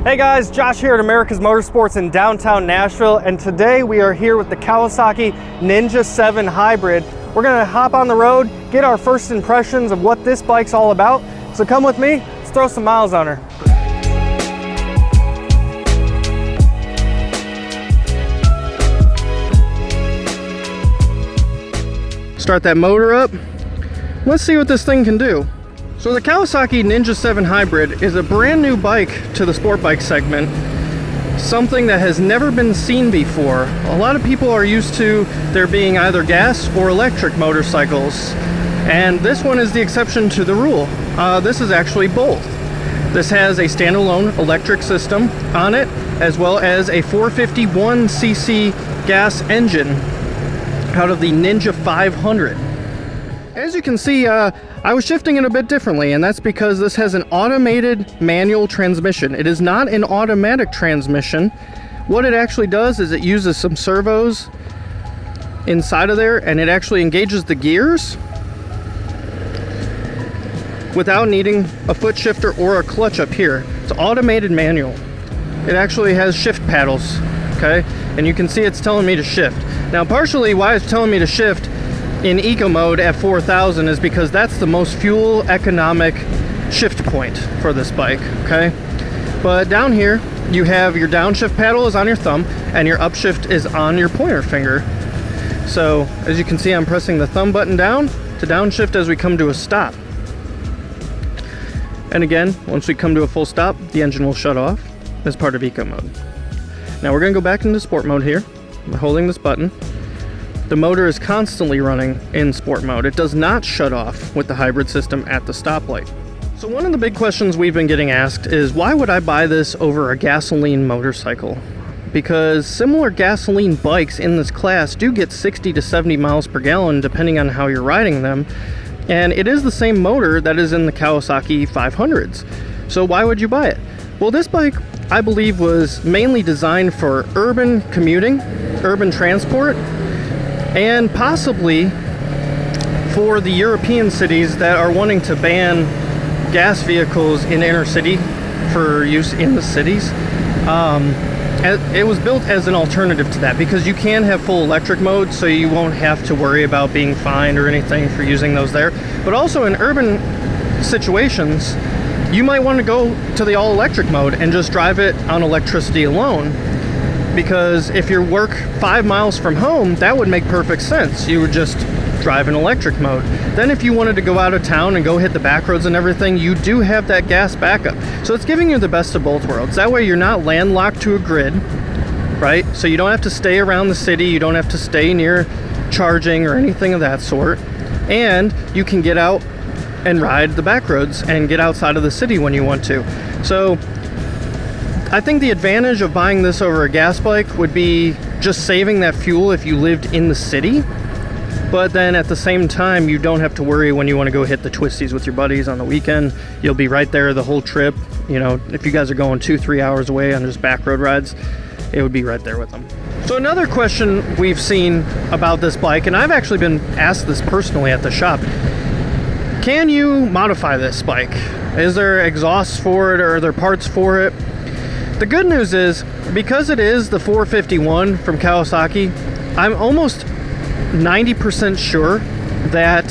Hey guys, Josh here at America's Motorsports in downtown Nashville, and today we are here with the Kawasaki Ninja 7 Hybrid. We're gonna hop on the road, get our first impressions of what this bike's all about. So come with me, let's throw some miles on her. Start that motor up. Let's see what this thing can do. So the Kawasaki Ninja 7 Hybrid is a brand new bike to the sport bike segment, something that has never been seen before. A lot of people are used to there being either gas or electric motorcycles, and this one is the exception to the rule. This is actually both. This has a standalone electric system on it, as well as a 451cc gas engine out of the Ninja 500. As you can see, I was shifting it a bit differently, and that's because this has an automated manual transmission. It is not an automatic transmission. What it actually does is it uses some servos inside of there, and it actually engages the gears without needing a foot shifter or a clutch up here. It's automated manual. It actually has shift paddles, okay? And you can see it's telling me to shift. Now, partially why it's telling me to shift in eco mode at 4,000 is because that's the most fuel economic shift point for this bike, okay? But down here, you have your downshift paddle is on your thumb, and your upshift is on your pointer finger. So, as you can see, I'm pressing the thumb button down to downshift as we come to a stop. And again, once we come to a full stop, the engine will shut off as part of eco mode. Now we're gonna go back into sport mode here. I'm holding this button. The motor is constantly running in sport mode. It does not shut off with the hybrid system at the stoplight. So one of the big questions we've been getting asked is, why would I buy this over a gasoline motorcycle? Because similar gasoline bikes in this class do get 60 to 70 miles per gallon depending on how you're riding them. And it is the same motor that is in the Kawasaki 500s. So why would you buy it? Well, this bike, I believe, was mainly designed for urban commuting, urban transport, and possibly for the European cities that are wanting to ban gas vehicles in inner city for use in the cities. It was built as an alternative to that because you can have full electric mode, so you won't have to worry about being fined or anything for using those there. But also in urban situations, you might want to go to the all-electric mode and just drive it on electricity alone. Because if you work 5 miles from home, that would make perfect sense. You would just drive in electric mode. Then if you wanted to go out of town and go hit the back roads and everything, you do have that gas backup. So it's giving you the best of both worlds. That way you're not landlocked to a grid, right? So you don't have to stay around the city, you don't have to stay near charging or anything of that sort. And you can get out and ride the back roads and get outside of the city when you want to. So I think the advantage of buying this over a gas bike would be just saving that fuel if you lived in the city, but then at the same time you don't have to worry when you want to go hit the twisties with your buddies on the weekend. You'll be right there the whole trip. You know, if you guys are going 2-3 hours away on just back road rides, it would be right there with them. So another question we've seen about this bike, and I've actually been asked this personally at the shop: can you modify this bike? Is there exhausts for it, or are there parts for it? The good news is, because it is the 451 from Kawasaki, I'm almost 90% sure that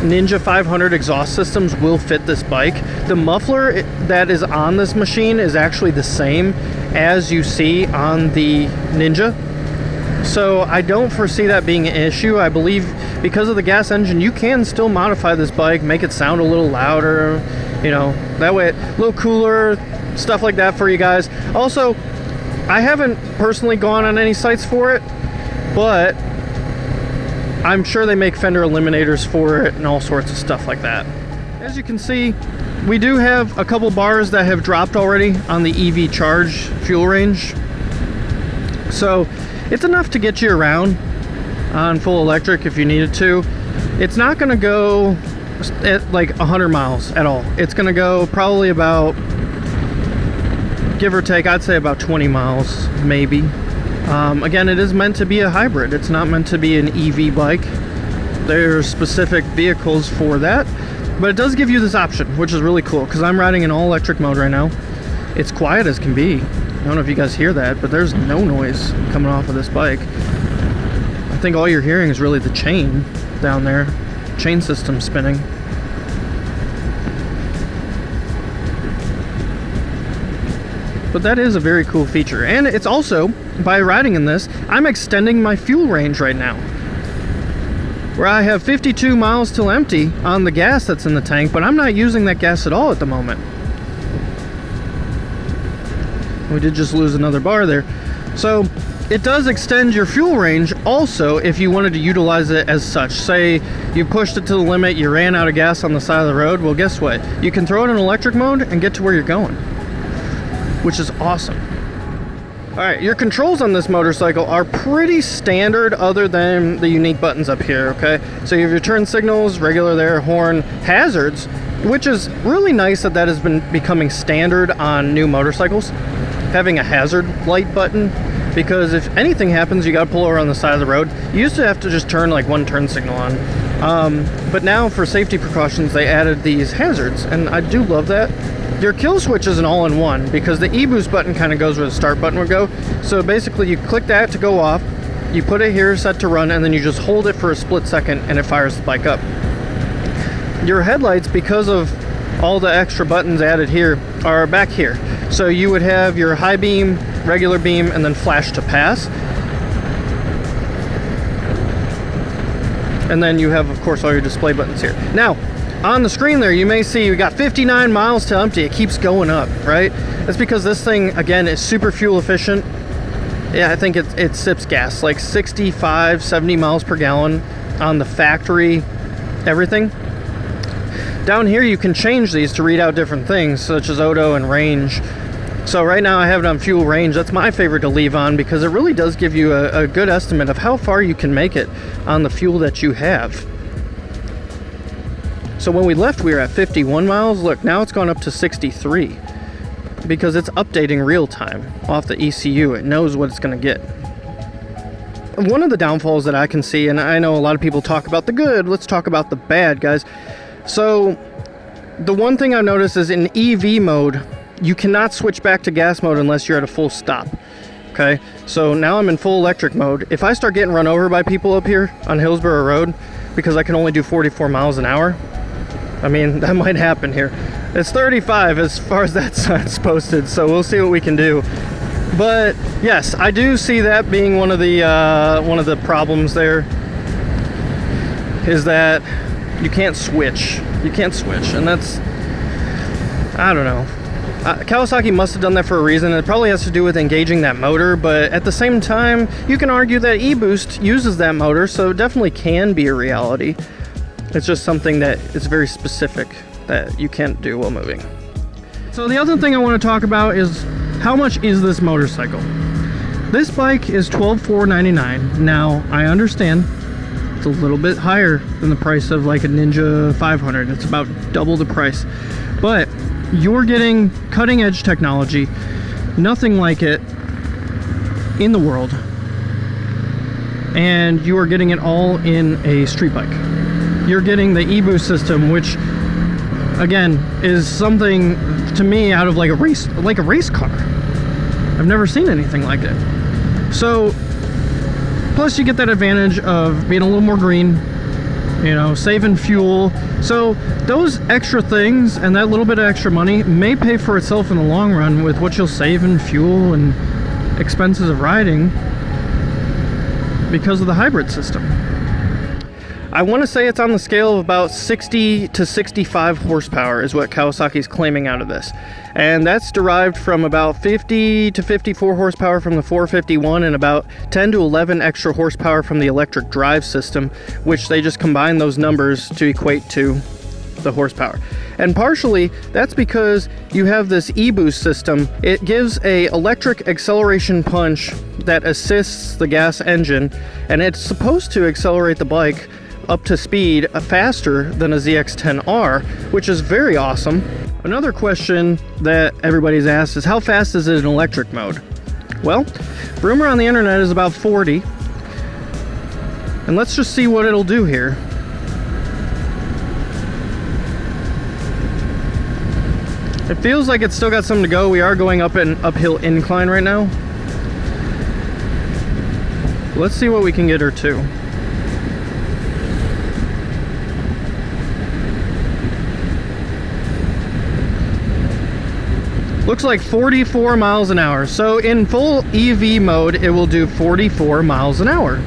Ninja 500 exhaust systems will fit this bike. The muffler that is on this machine is actually the same as you see on the Ninja. So I don't foresee that being an issue. I believe because of the gas engine, you can still modify this bike, make it sound a little louder, you know, that way a little cooler, stuff like that for you guys. Also, I haven't personally gone on any sites for it, but I'm sure they make fender eliminators for it and all sorts of stuff like that. As you can see, we do have a couple bars that have dropped already on the EV charge fuel range. So it's enough to get you around on full electric if you needed to. It's not going to go at like 100 miles at all. It's going to go probably about, give or take, I'd say about 20 miles maybe. Again, it is meant to be a hybrid. It's not meant to be an EV bike. There's specific vehicles for that, but it does give you this option, which is really cool because I'm riding in all electric mode right now. It's quiet as can be. I don't know if you guys hear that, but there's no noise coming off of this bike. I think all you're hearing is really the chain down there, chain system spinning. But that is a very cool feature. And it's also, by riding in this, I'm extending my fuel range right now. Where I have 52 miles till empty on the gas that's in the tank, but I'm not using that gas at all at the moment. We did just lose another bar there. So it does extend your fuel range also if you wanted to utilize it as such. Say you pushed it to the limit, you ran out of gas on the side of the road. Well, guess what? You can throw it in electric mode and get to where you're going, which is awesome. All right, your controls on this motorcycle are pretty standard other than the unique buttons up here, okay? So you have your turn signals, regular there, horn, hazards, which is really nice that has been becoming standard on new motorcycles, having a hazard light button, because if anything happens, you gotta pull over on the side of the road. You used to have to just turn like one turn signal on. But now for safety precautions, they added these hazards, and I do love that. Your kill switch is an all-in-one because the e-boost button kind of goes where the start button would go. So basically you click that to go off, you put it here set to run, and then you just hold it for a split second and it fires the bike up. Your headlights, because of all the extra buttons added here, are back here. So you would have your high beam, regular beam, and then flash to pass. And then you have, of course, all your display buttons here. Now, on the screen there, you may see we got 59 miles to empty. It keeps going up, right? That's because this thing, again, is super fuel efficient. Yeah, I think it sips gas, like 65, 70 miles per gallon on the factory, everything. Down here, you can change these to read out different things, such as odo and range. So right now I have it on fuel range. That's my favorite to leave on because it really does give you a good estimate of how far you can make it on the fuel that you have. So when we left, we were at 51 miles. Look, now it's gone up to 63 because it's updating real time off the ECU. It knows what it's going to get. One of the downfalls that I can see, and I know a lot of people talk about the good, let's talk about the bad, guys. So the one thing I've noticed is in EV mode, you cannot switch back to gas mode unless you're at a full stop. Okay, so now I'm in full electric mode. If I start getting run over by people up here on Hillsborough Road because I can only do 44 miles an hour, I mean, that might happen here. It's 35 as far as that sign's posted, so we'll see what we can do. But yes, I do see that being one of the problems there, is that you can't switch. You can't switch, and that's, I don't know. Kawasaki must have done that for a reason. It probably has to do with engaging that motor, but at the same time, you can argue that e-boost uses that motor, so it definitely can be a reality. It's just something that is very specific that you can't do while moving. So the other thing I want to talk about is how much is this motorcycle? This bike is $12,499. Now, I understand it's a little bit higher than the price of like a Ninja 500. It's about double the price. But you're getting cutting edge technology, nothing like it in the world. And you are getting it all in a street bike. You're getting the e-boost system, which again is something to me out of like a race car. I've never seen anything like it. So plus you get that advantage of being a little more green, you know, saving fuel. So those extra things and that little bit of extra money may pay for itself in the long run with what you'll save in fuel and expenses of riding because of the hybrid system. I want to say it's on the scale of about 60 to 65 horsepower is what Kawasaki's claiming out of this. And that's derived from about 50 to 54 horsepower from the 451 and about 10 to 11 extra horsepower from the electric drive system, which they just combine those numbers to equate to the horsepower. And partially that's because you have this e-boost system. It gives a electric acceleration punch that assists the gas engine, and it's supposed to accelerate the bike up to speed faster than a ZX-10R, which is very awesome. Another question that everybody's asked is how fast is it in electric mode? Well, rumor on the internet is about 40. And let's just see what it'll do here. It feels like it's still got something to go. We are going up an uphill incline right now. Let's see what we can get her to. Looks like 44 miles an hour. So in full EV mode, it will do 44 miles an hour.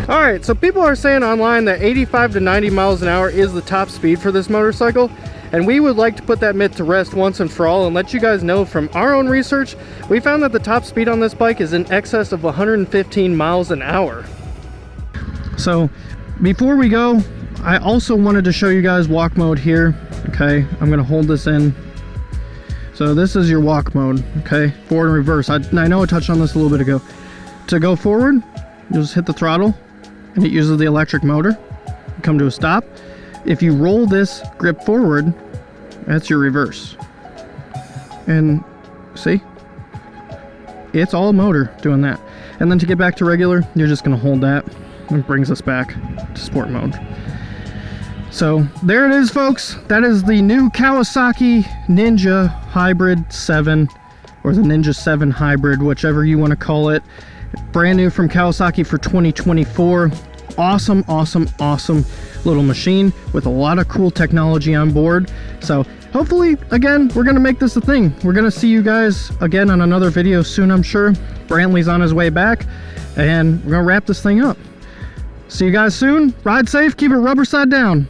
All right, so people are saying online that 85 to 90 miles an hour is the top speed for this motorcycle. And we would like to put that myth to rest once and for all and let you guys know from our own research, we found that the top speed on this bike is in excess of 115 miles an hour. So before we go, I also wanted to show you guys walk mode here. Okay, I'm gonna hold this in. So this is your walk mode, okay? Forward and reverse. I know I touched on this a little bit ago. To go forward, you just hit the throttle and it uses the electric motor. You come to a stop. If you roll this grip forward, that's your reverse. And see? It's all motor doing that. And then to get back to regular, you're just gonna hold that and it brings us back to sport mode. So there it is, folks. That is the new Kawasaki Ninja Hybrid 7, or the Ninja 7 Hybrid, whichever you want to call it. Brand new from Kawasaki for 2024. Awesome, awesome, awesome little machine with a lot of cool technology on board. So hopefully, again, we're going to make this a thing. We're going to see you guys again on another video soon, I'm sure. Brantley's on his way back, and we're going to wrap this thing up. See you guys soon. Ride safe. Keep it rubber side down.